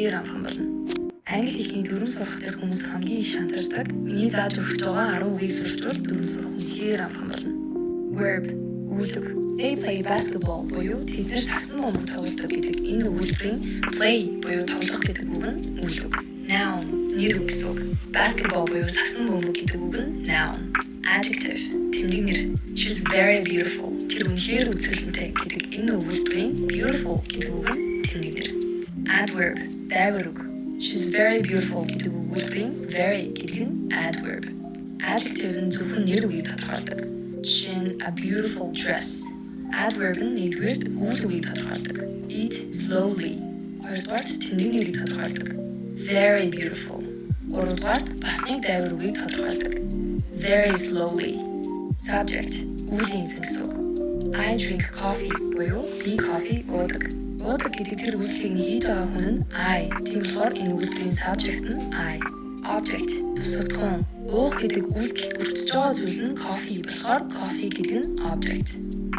үнэхээр амархан болно. Англи хэлний дүрм сурах дээр хүмүүс хамгийн их шантардаг. Миний зааж өгч байгаа 10 үгийг сурчвал дүрм сурах үнэхээр амархан болно. Verb үйлэг. They play basketball буюу тэд нар сагсан бөмбөг тоглодог гэдэг энэ үйлдвэрийн play буюу тоглох гэдэг үг нь үйлэг. Noun нэр үг гэсэн үг. Basketball буюу сагсан бөмбөг гэдэг үг нь noun. Adjective тэмдэг нэр. She's very beautiful. Тэр үнэхээр үзэлэнтэй гэдэг энэ үйлдвэрийн beautiful гэдэг үг нь тэмдэг нэр. Adverb дайвар үг. She's very beautiful гэдэг үйлдвэрийн very гэдэг нь adverb. Adjective нь зөвхөн нэр үгийг тодорхойлдог. Жишээ нь a beautiful dress. Adverb нь нэгдүгээрт үйл үгийг тодорхойлдог. Eat slowly. Хоёрдугаарт тэмдэг нэрийг тодорхойлдог. Very beautiful. Гуравдугаарт бас нэг дайвар үгийг тодорхойлдог. Very slowly. Subject үлийн эзэн гэсэн үг. I drink coffee буюу би кофе уудаг. Уудаг гэдэг тэр үйлдэлийг хийж байгаа хүн нь I. Тийм болохоор энэ үйлдэлийн subject нь I. Object тусгадхан. Уух гэдэг үйлдэл бүрдэж байгаа зүйл нь coffee болохоор coffee гэдэг нь object.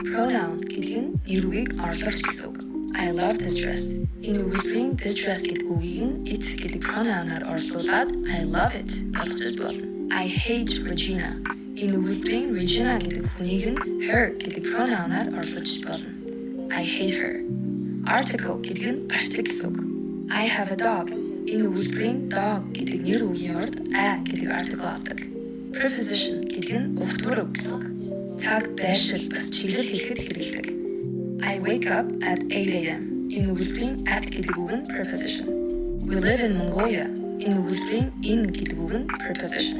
Pronoun гэдэг нь нэр үгийг орлогч гэсэн үг. I love this dress. Энэ үйлдлийн this dress гэдэг үгийг нь it гэдэг pronoun-аар орлуулад I love it болгож болно. I hate Regina. Энэ үйлдлийн Regina гэдэг хүнийг нь her гэдэг pronoun-аар орлуулж болно. I hate her. Article гэдэг нь артик гэсэн үг. I have a dog. Энэ үйлдлийн dog гэдэг нэр үгийн урд a гэдэг article авдаг. Preposition гэдэг нь угтвар үг гэсэн үг. Таг байршил бас чиглэл хэлэхэд хэрэглэдэг. I wake up at 8 a.m. Энэ үйлдлийн at гэдэг үг нь preposition. We live in Mongolia. Энэ үйлдлийн in гэдэг үг нь preposition.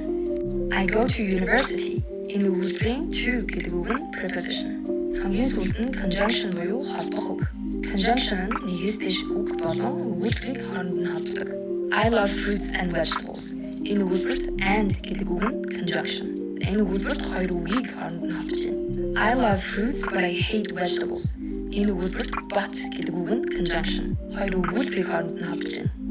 I go to university. Энэ үйлдлийн to гэдэг үг нь preposition. Хамгийн сүүлд нь conjunction буюу холбох үг. Conjunction нь нэгээс дэш үг болон үйлдэлийг хооронд нь холбодог. I love fruits and vegetables. Энэ үйлдэлд and гэдэг үг нь conjunction. Энэ үйлдэлд хоёр үгийг хооронд нь холбож байна. I love fruits but I hate vegetables. Энэ үйлдэлд but гэдэг үг нь conjunction. Хоёр үг үйлдэлийг хооронд нь холбож байна.